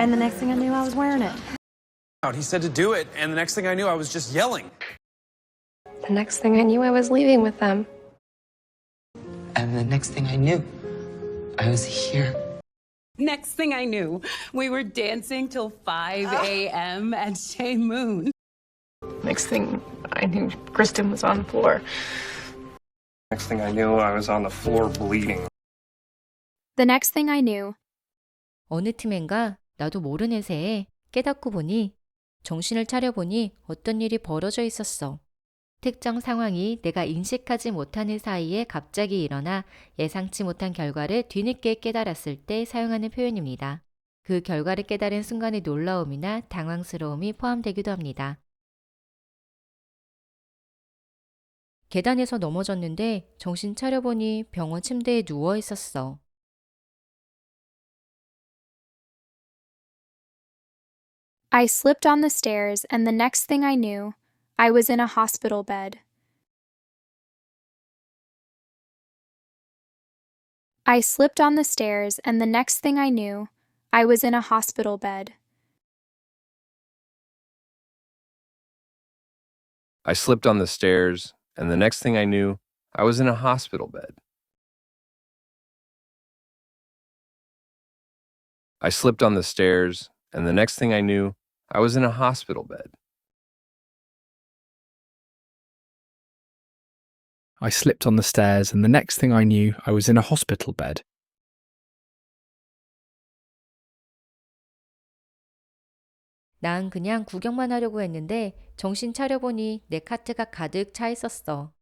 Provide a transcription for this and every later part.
And the next thing I knew, I was wearing it. He said to do it, and the next thing I knew, I was just yelling. The next thing I knew, I was leaving with them. And the next thing I knew, I was here. Next thing I knew, we were dancing till 5 a.m. at Shea Moon. Next thing I knew, Kristen was on the floor. Next thing I knew, I was on the floor bleeding. The next thing I knew. 어느 틈엔가 나도 모르는 새에 깨닫고 보니 정신을 차려보니 어떤 일이 벌어져 있었어. 특정 상황이 내가 인식하지 못하는 사이에 갑자기 일어나 예상치 못한 결과를 뒤늦게 깨달았을 때 사용하는 표현입니다. 그 결과를 깨달은 순간의 놀라움이나 당황스러움이 포함되기도 합니다. 계단에서 넘어졌는데 정신 차려보니 병원 침대에 누워 있었어. I slipped on the stairs, and the next thing I knew, I was in a hospital bed. I slipped on the stairs, and the next thing I knew, I was in a hospital bed. I slipped on the stairs, and the next thing I knew, I was in a hospital bed. I slipped on the stairs, and the next thing I knew, I was in a hospital bed. I slipped on the stairs, and the next thing I knew, I was in a hospital bed. 난 그냥 구경만 하려고 했는데 정신 차려보니 내 카트가 가득 차 있었어.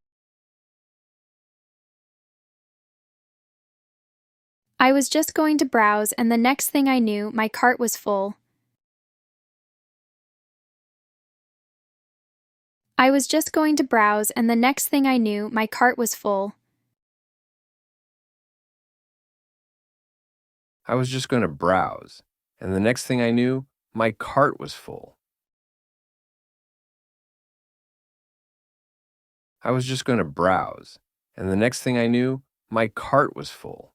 I was just going to browse, and the next thing I knew, my cart was full. I was just going to browse, and the next thing I knew, my cart was full. I was just going to browse, and the next thing I knew, my cart was full. I was just going to browse, and the next thing I knew, my cart was full.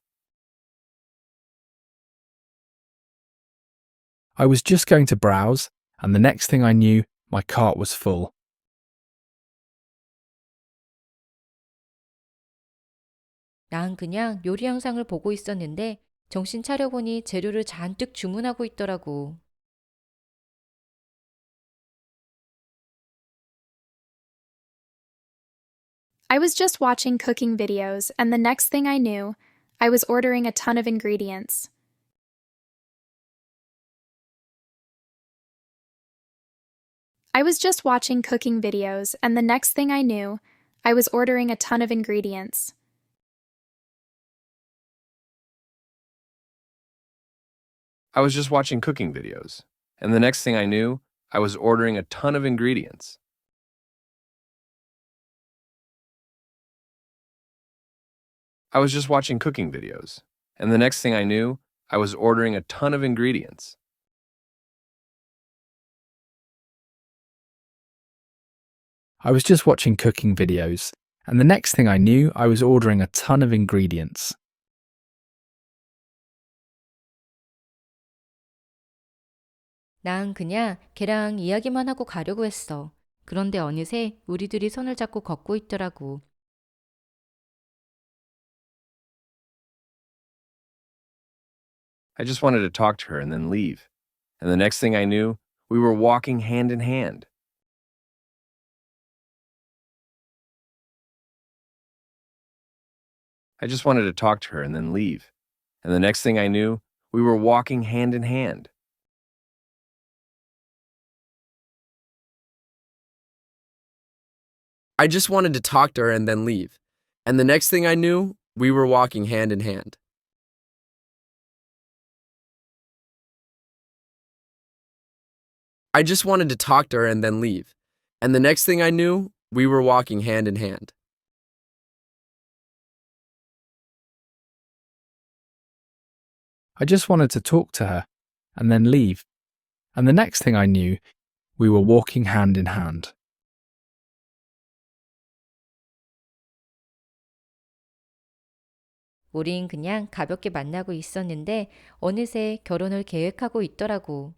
I was just going to browse, and the next thing I knew, my cart was full. 난 그냥 요리 영상을 보고 있었는데 정신 차려보니 재료를 잔뜩 주문하고 있더라고. I was just watching cooking videos, and the next thing I knew, I was ordering a ton of ingredients. I was just watching cooking videos, and the next thing I knew, I was ordering a ton of ingredients. I was just watching cooking videos, and the next thing I knew, I was ordering a ton of ingredients. I was just watching cooking videos, and the next thing I knew, I was ordering a ton of ingredients. I was just watching cooking videos, and the next thing I knew, I was ordering a ton of ingredients. 난 그냥 걔랑 이야기만 하고 가려고 했어. 그런데 어느새 우리들이 손을 잡고 걷고 있더라고. I just wanted to talk to her and then leave. And the next thing I knew, we were walking hand in hand. I just wanted to talk to her and then leave. And the next thing I knew, we were walking hand in hand. I just wanted to talk to her and then leave. And the next thing I knew, we were walking hand in hand. I just wanted to talk to her and then leave. And the next thing I knew, we were walking hand in hand. I just wanted to talk to her, and then leave. And the next thing I knew, we were walking hand in hand. 우린 그냥 가볍게 만나고 있었는데 어느새 결혼을 계획하고 있더라고.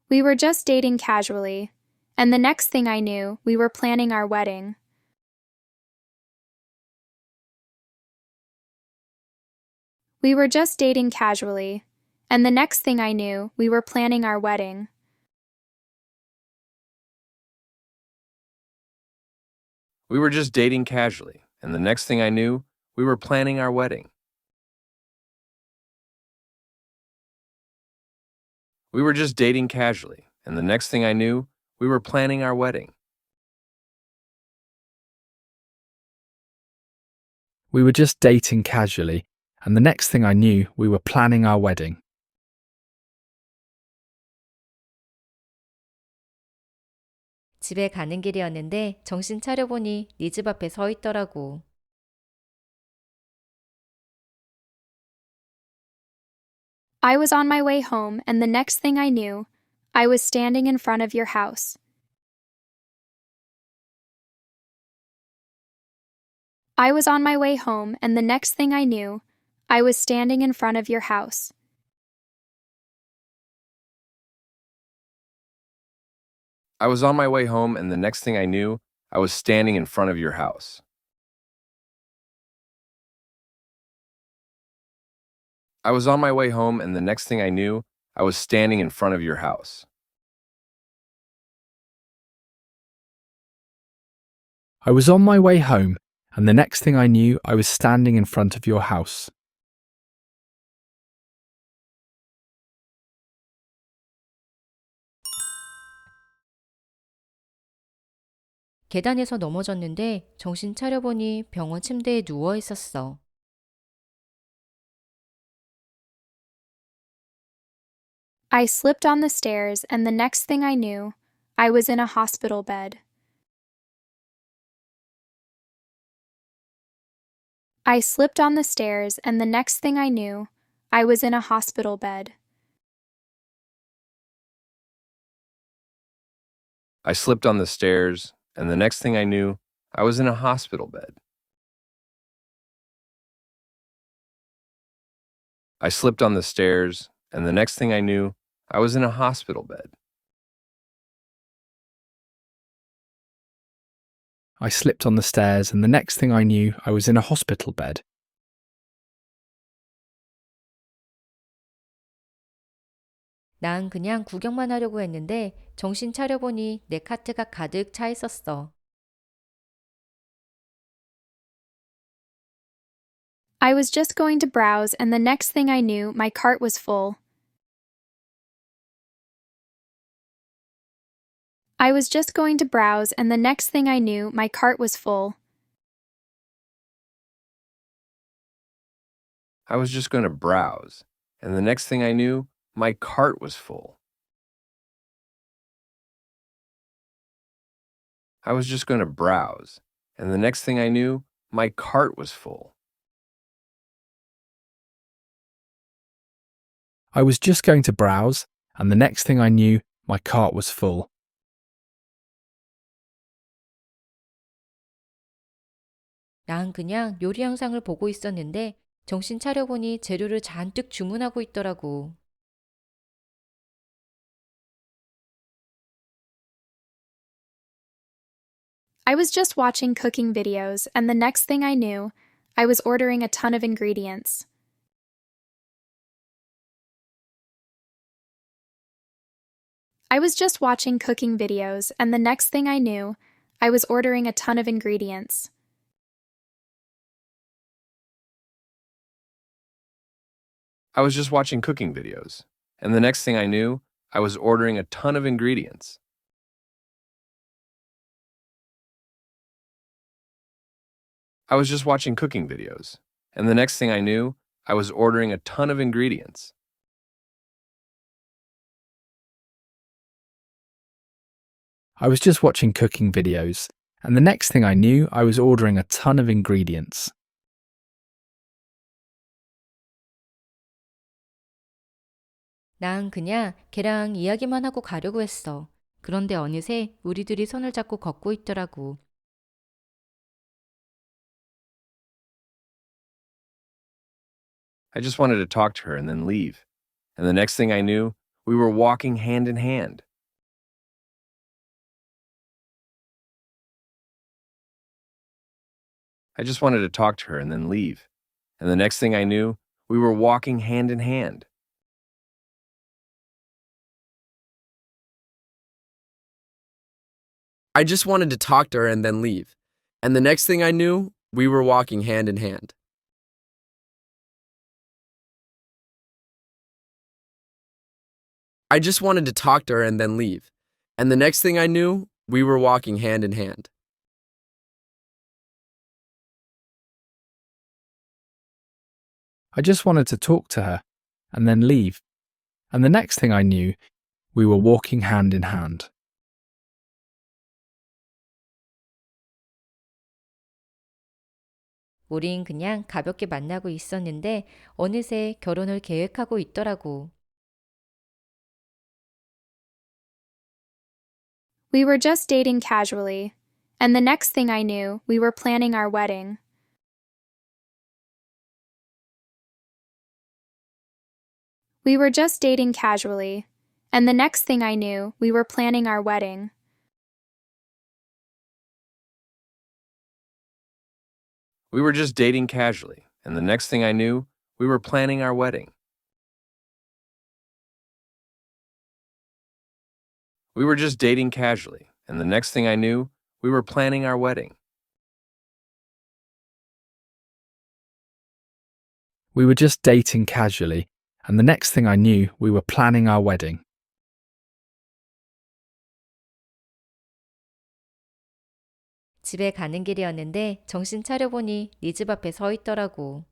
We were just dating casually, and the next thing I knew, we were planning our wedding. We were just dating casually, and the next thing I knew, we were planning our wedding. We were just dating casually, and the next thing I knew, we were planning our wedding. We were just dating casually, and the next thing I knew, we were planning our wedding. We were just dating casually, and the next thing I knew, we were planning our wedding. 집에 가는 길이었는데 정신 차려보니 네 집 앞에 서 있더라고. I was on my way home, and the next thing I knew, I was standing in front of your house. I was on my way home, and the next thing I knew, I was standing in front of your house. I was on my way home, and the next thing I knew, I was standing in front of your house. I was on my way home, and the next thing I knew, I was standing in front of your house. I was on my way home, and the next thing I knew, I was standing in front of your house. 계단에서 넘어졌는데 정신 차려보니 병원 침대에 누워 있었어. I slipped on the stairs, and the next thing I knew, I was in a hospital bed. I slipped on the stairs, and the next thing I knew, I was in a hospital bed. I slipped on the stairs, and the next thing I knew, I was in a hospital bed. I slipped on the stairs, and the next thing I knew, I was in a hospital bed. I slipped on the stairs, and the next thing I knew, I was in a hospital bed. 난 그냥 구경만 하려고 했는데 정신 차려보니 내 카트가 가득 차 있었어. I was just going to browse, and the next thing I knew, my cart was full. I was just going to browse, and the next thing I knew, my cart was full. I was just going to browse, and the next thing I knew, my cart was full. I was just going to browse, and the next thing I knew, my cart was full. I was just going to browse, and the next thing I knew, my cart was full. 난 그냥 요리 영상을 보고 있었는데 정신 차려보니 재료를 잔뜩 주문하고 있더라고. I was just watching cooking videos, and the next thing I knew, I was ordering a ton of ingredients. I was just watching cooking videos, and the next thing I knew, I was ordering a ton of ingredients. I was just watching cooking videos, and the next thing I knew, I was ordering a ton of ingredients. I was just watching cooking videos, and the next thing I knew, I was ordering a ton of ingredients. I was just watching cooking videos, and the next thing I knew, I was ordering a ton of ingredients. 난 그냥 걔랑 이야기만 하고 가려고 했어. 그런데 어느새 우리 둘이 손을 잡고 걷고 있더라고. I just wanted to talk to her and then leave. And the next thing I knew, we were walking hand in hand. I just wanted to talk to her and then leave. And the next thing I knew, we were walking hand in hand. I just wanted to talk to her and then leave. And the next thing I knew, we were walking hand in hand. I just wanted to talk to her and then leave. And the next thing I knew, we were walking hand in hand. I just wanted to talk to her and then leave. And the next thing I knew, we were walking hand in hand. 우린 그냥 가볍게 만나고 있었는데 어느새 결혼을 계획하고 있더라고. We were just dating casually, and the next thing I knew, we were planning our wedding. We were just dating casually, and the next thing I knew, we were planning our wedding. We were just dating casually, and the next thing I knew, we were planning our wedding. We were just dating casually, and the next thing I knew, we were planning our wedding. We were just dating casually, and the next thing I knew, we were planning our wedding. 집에 가는 길이었는데 정신 차려보니 네 집 앞에 서 있더라고.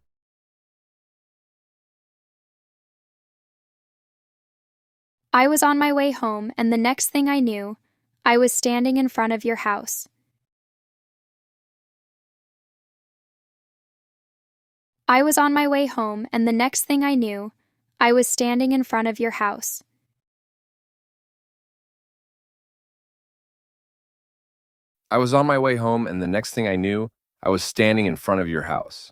I was on my way home, and the next thing I knew, I was standing in front of your house. I was on my way home, and the next thing I knew, I was standing in front of your house. I was on my way home, and the next thing I knew, I was standing in front of your house.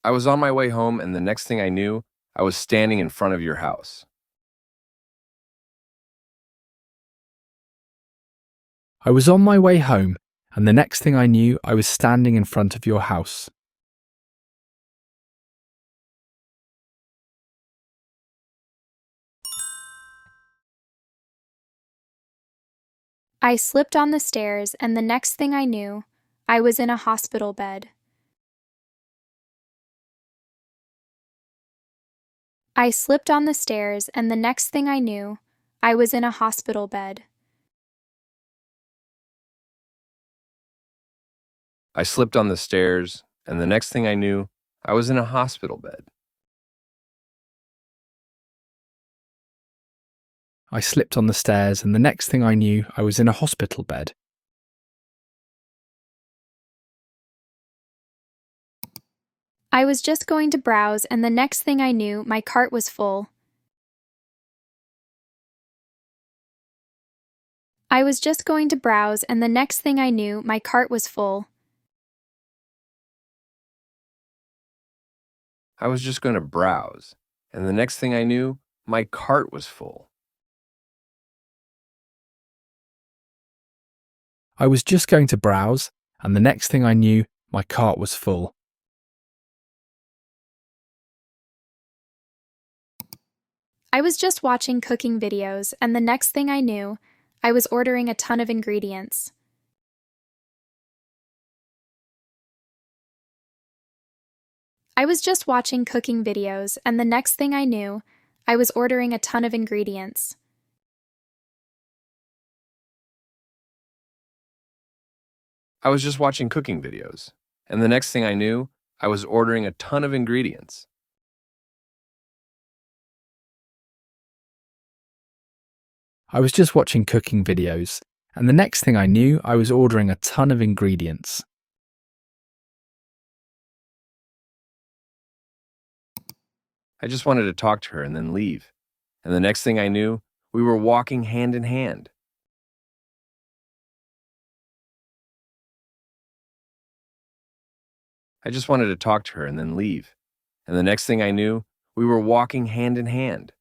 I was on my way home, and the next thing I knew, I was standing in front of your house. I was on my way home, and the next thing I knew, I was standing in front of your house. I slipped on the stairs, and the next thing I knew, I was in a hospital bed. I slipped on the stairs, and the next thing I knew, I was in a hospital bed. I slipped on the stairs, and the next thing I knew, I was in a hospital bed. I slipped on the stairs, and the next thing I knew, I was in a hospital bed. I was just going to browse, and the next thing I knew, my cart was full. I was just going to browse, and the next thing I knew, my cart was full. I was just going to browse, and the next thing I knew, my cart was full. I was just going to browse, and the next thing I knew, my cart was full. I was just watching cooking videos, and the next thing I knew, I was ordering a ton of ingredients. I was just watching cooking videos, and the next thing I knew, I was ordering a ton of ingredients. I was just watching cooking videos, and the next thing I knew, I was ordering a ton of ingredients. I was just watching cooking videos, and the next thing I knew, I was ordering a ton of ingredients. I just wanted to talk to her and then leave. And the next thing I knew, we were walking hand in hand. I just wanted to talk to her and then leave. And the next thing I knew, we were walking hand in hand.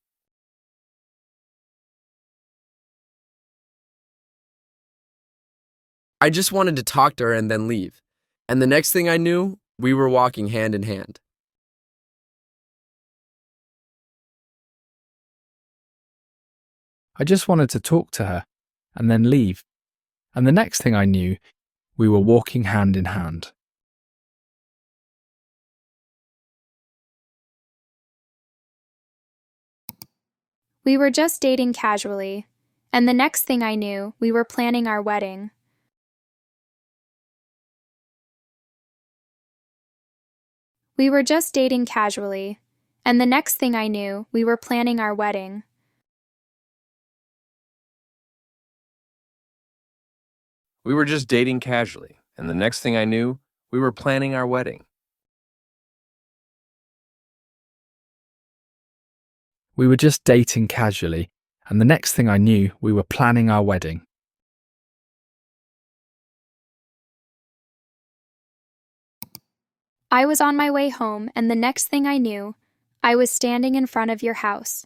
I just wanted to talk to her and then leave. And the next thing I knew, we were walking hand in hand. I just wanted to talk to her and then leave. And the next thing I knew, we were walking hand in hand. We were just dating casually, and the next thing I knew, we were planning our wedding. We were just dating casually, and the next thing I knew, we were planning our wedding. We were just dating casually, and the next thing I knew, we were planning our wedding. We were just dating casually, and the next thing I knew, we were planning our wedding. I was on my way home, and the next thing I knew, I was standing in front of your house.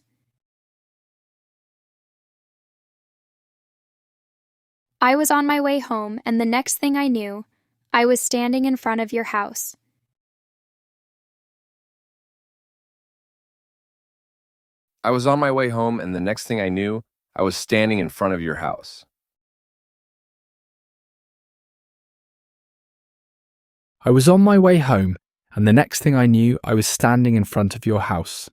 I was on my way home, and the next thing I knew, I was standing in front of your house. I was on my way home, and the next thing I knew, I was standing in front of your house. I was on my way home, and the next thing I knew, I was standing in front of your house.